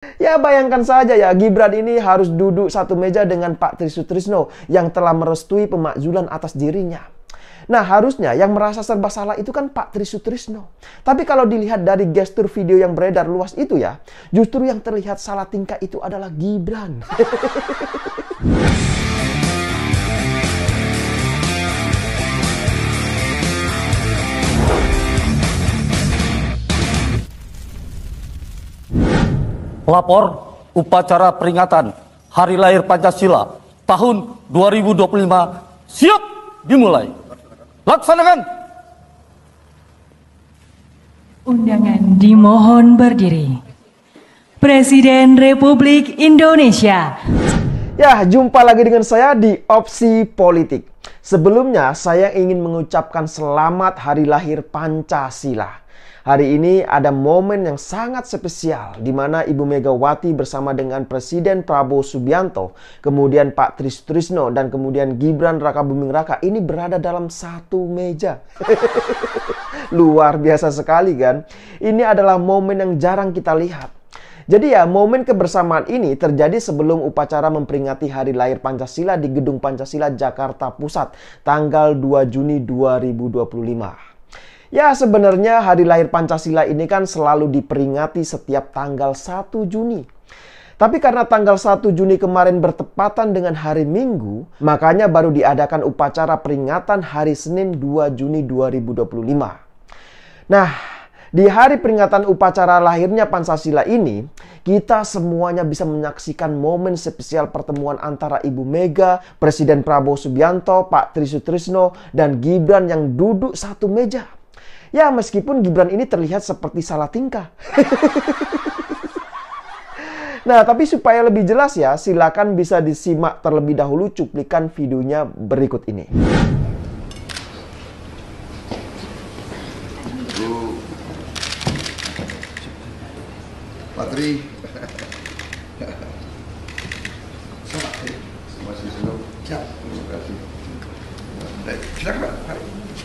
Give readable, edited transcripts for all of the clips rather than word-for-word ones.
Ya bayangkan saja ya, Gibran ini harus duduk satu meja dengan Pak Tri Sutrisno yang telah merestui pemakzulan atas dirinya. Nah harusnya yang merasa serba salah itu kan Pak Tri Sutrisno. Tapi kalau dilihat dari gestur video yang beredar luas itu ya, justru yang terlihat salah tingkah itu adalah Gibran. Lapor upacara peringatan Hari Lahir Pancasila tahun 2025 siap dimulai. Laksanakan. Undangan dimohon berdiri. Presiden Republik Indonesia. Ya, jumpa lagi dengan saya di Opsi Politik. Sebelumnya saya ingin mengucapkan selamat Hari Lahir Pancasila. Hari ini ada momen yang sangat spesial di mana Ibu Megawati bersama dengan Presiden Prabowo Subianto, kemudian Pak Tri Sutrisno dan kemudian Gibran Rakabuming Raka ini berada dalam satu meja. Luar biasa sekali kan? Ini adalah momen yang jarang kita lihat. Jadi ya, momen kebersamaan ini terjadi sebelum upacara memperingati Hari Lahir Pancasila di Gedung Pancasila Jakarta Pusat tanggal 2 Juni 2025. Ya sebenarnya Hari Lahir Pancasila ini kan selalu diperingati setiap tanggal 1 Juni. Tapi karena tanggal 1 Juni kemarin bertepatan dengan hari Minggu, makanya baru diadakan upacara peringatan hari Senin 2 Juni 2025. Nah, di hari peringatan upacara lahirnya Pancasila ini, kita semuanya bisa menyaksikan momen spesial pertemuan antara Ibu Mega, Presiden Prabowo Subianto, Pak Tri Sutrisno, dan Gibran yang duduk satu meja. Ya meskipun Gibran ini terlihat seperti salah tingkah. Nah tapi supaya lebih jelas ya, silakan bisa disimak terlebih dahulu cuplikan videonya berikut ini. Pak Tri. Terima kasih. Baik, silakan Pak. Mari.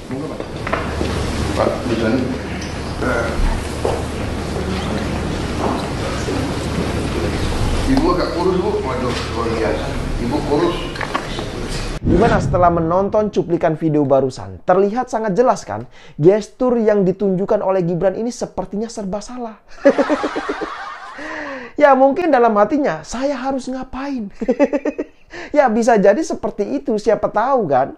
Monggo Pak. Pak Gibran. Ibu agak kurus Bu. Waduh, luar biasa. Ibu kurus. Gimana setelah menonton cuplikan video barusan? Terlihat sangat jelas kan? Gestur yang ditunjukkan oleh Gibran ini sepertinya serba salah. Ya mungkin dalam hatinya, saya harus ngapain? Ya bisa jadi seperti itu, siapa tahu kan?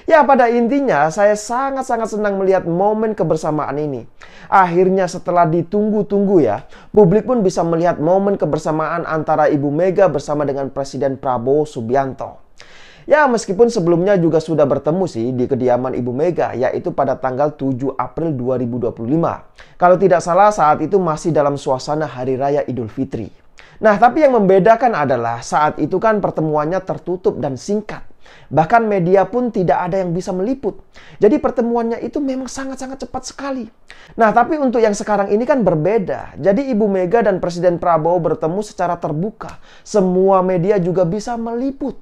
Ya pada intinya saya sangat-sangat senang melihat momen kebersamaan ini. Akhirnya setelah ditunggu-tunggu ya, publik pun bisa melihat momen kebersamaan antara Ibu Mega bersama dengan Presiden Prabowo Subianto. Ya meskipun sebelumnya juga sudah bertemu sih di kediaman Ibu Mega, yaitu pada tanggal 7 April 2025. Kalau tidak salah saat itu masih dalam suasana Hari Raya Idul Fitri. Nah tapi yang membedakan adalah saat itu kan pertemuannya tertutup dan singkat. Bahkan media pun tidak ada yang bisa meliput. Jadi pertemuannya itu memang sangat-sangat cepat sekali. Nah tapi untuk yang sekarang ini kan berbeda. Jadi Ibu Mega dan Presiden Prabowo bertemu secara terbuka. Semua media juga bisa meliput.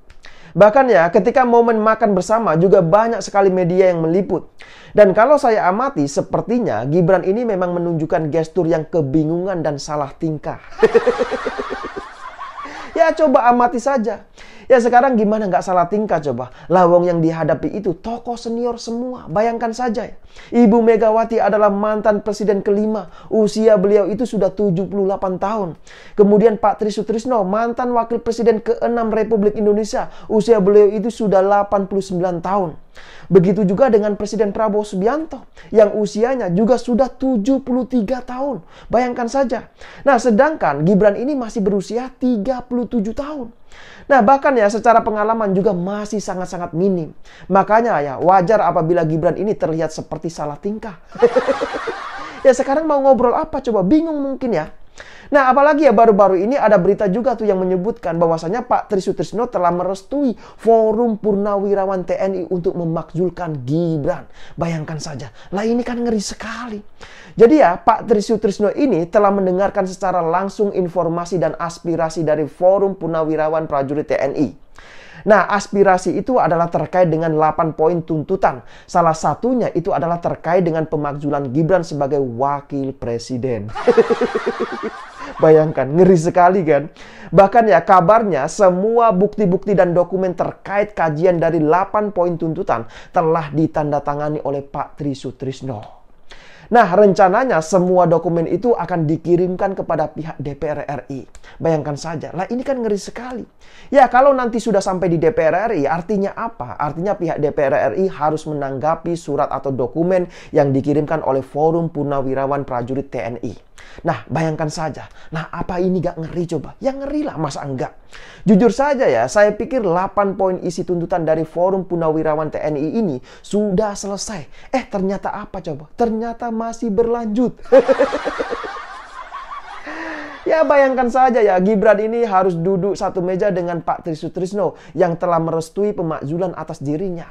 Bahkan ya ketika momen makan bersama juga banyak sekali media yang meliput. Dan kalau saya amati sepertinya Gibran ini memang menunjukkan gestur yang kebingungan dan salah tingkah. Ya coba amati saja. Ya sekarang gimana nggak salah tingkah coba. Lawang yang dihadapi itu tokoh senior semua. Bayangkan saja ya. Ibu Megawati adalah mantan presiden kelima. Usia beliau itu sudah 78 tahun. Kemudian Pak Tri Sutrisno mantan wakil presiden ke-6 Republik Indonesia. Usia beliau itu sudah 89 tahun. Begitu juga dengan Presiden Prabowo Subianto yang usianya juga sudah 73 tahun. Bayangkan saja. Nah sedangkan Gibran ini masih berusia 37 tahun. Nah bahkan ya secara pengalaman juga masih sangat-sangat minim. Makanya ya wajar apabila Gibran ini terlihat seperti salah tingkah. Ya sekarang mau ngobrol apa coba? Bingung mungkin ya. Nah apalagi ya baru-baru ini ada berita juga tuh yang menyebutkan bahwasanya Pak Tri Sutrisno telah merestui Forum Purnawirawan TNI untuk memakzulkan Gibran. Bayangkan saja. Lah ini kan ngeri sekali. Jadi ya Pak Tri Sutrisno ini telah mendengarkan secara langsung informasi dan aspirasi dari Forum Purnawirawan Prajurit TNI. Nah, aspirasi itu adalah terkait dengan 8 poin tuntutan. Salah satunya itu adalah terkait dengan pemakzulan Gibran sebagai wakil presiden. Bayangkan, ngeri sekali kan? Bahkan ya kabarnya semua bukti-bukti dan dokumen terkait kajian dari 8 poin tuntutan telah ditandatangani oleh Pak Tri Sutrisno. Nah, rencananya semua dokumen itu akan dikirimkan kepada pihak DPR RI. Bayangkan saja, lah ini kan ngeri sekali. Ya, kalau nanti sudah sampai di DPR RI, artinya apa? Artinya pihak DPR RI harus menanggapi surat atau dokumen yang dikirimkan oleh Forum Purnawirawan Prajurit TNI. Nah, bayangkan saja. Nah, apa ini gak ngeri coba? Ya ngeri lah, masa enggak? Jujur saja ya, saya pikir 8 poin isi tuntutan dari Forum Purnawirawan TNI ini sudah selesai. Ternyata apa coba? Ternyata masih berlanjut. Ya bayangkan saja ya, Gibran ini harus duduk satu meja dengan Pak Tri Sutrisno yang telah merestui pemakzulan atas dirinya.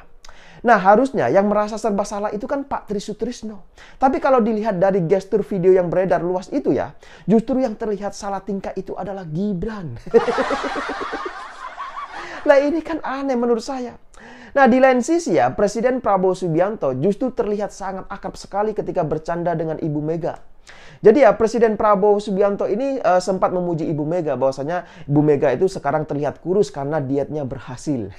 Nah, harusnya yang merasa serba salah itu kan Pak Tri Sutrisno. Tapi kalau dilihat dari gestur video yang beredar luas itu ya, justru yang terlihat salah tingkah itu adalah Gibran. Nah, ini kan aneh menurut saya. Nah, di lain sisi ya, Presiden Prabowo Subianto justru terlihat sangat akrab sekali ketika bercanda dengan Ibu Mega. Jadi ya, Presiden Prabowo Subianto ini sempat memuji Ibu Mega bahwasanya Ibu Mega itu sekarang terlihat kurus karena dietnya berhasil.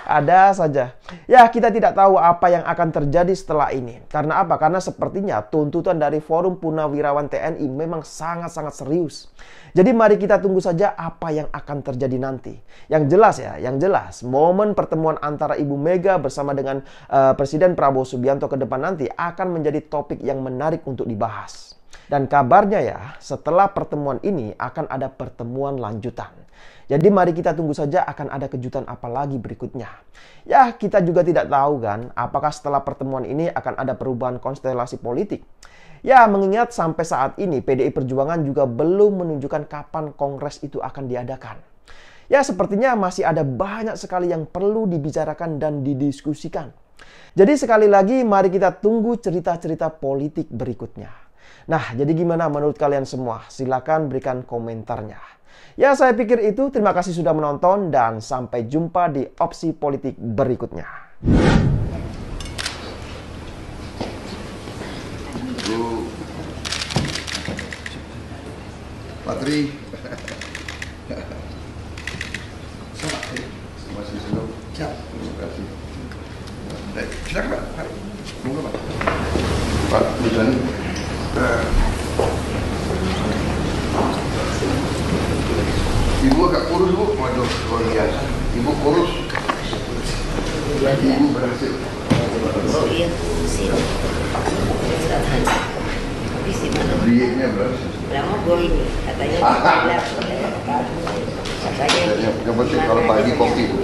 Ada saja. Ya, kita tidak tahu apa yang akan terjadi setelah ini. Karena apa? Karena sepertinya tuntutan dari Forum Purnawirawan TNI memang sangat-sangat serius. Jadi mari kita tunggu saja apa yang akan terjadi nanti. Yang jelas ya, yang jelas momen pertemuan antara Ibu Mega bersama dengan Presiden Prabowo Subianto ke depan nanti akan menjadi topik yang menarik untuk dibahas. Dan kabarnya ya, setelah pertemuan ini akan ada pertemuan lanjutan. Jadi mari kita tunggu saja akan ada kejutan apa lagi berikutnya. Ya, kita juga tidak tahu kan, apakah setelah pertemuan ini akan ada perubahan konstelasi politik. Ya, mengingat sampai saat ini PDI Perjuangan juga belum menunjukkan kapan kongres itu akan diadakan. Ya, sepertinya masih ada banyak sekali yang perlu dibicarakan dan didiskusikan. Jadi sekali lagi mari kita tunggu cerita-cerita politik berikutnya. Nah, jadi gimana menurut kalian semua? Silakan berikan komentarnya. Ya, saya pikir itu. Terima kasih sudah menonton dan sampai jumpa di opsi politik berikutnya. Pak Tri. Masih senang. Siap. Terima kasih. Baik, silakan Pak. Mari. Monggo Pak. Pak Muzani. Ibu agak kurus Bu. Waduh, luar biasa. Ibu kurus. Ibu berhasil. Dietnya berhasil. Yang penting kalau pagi kopi Bu.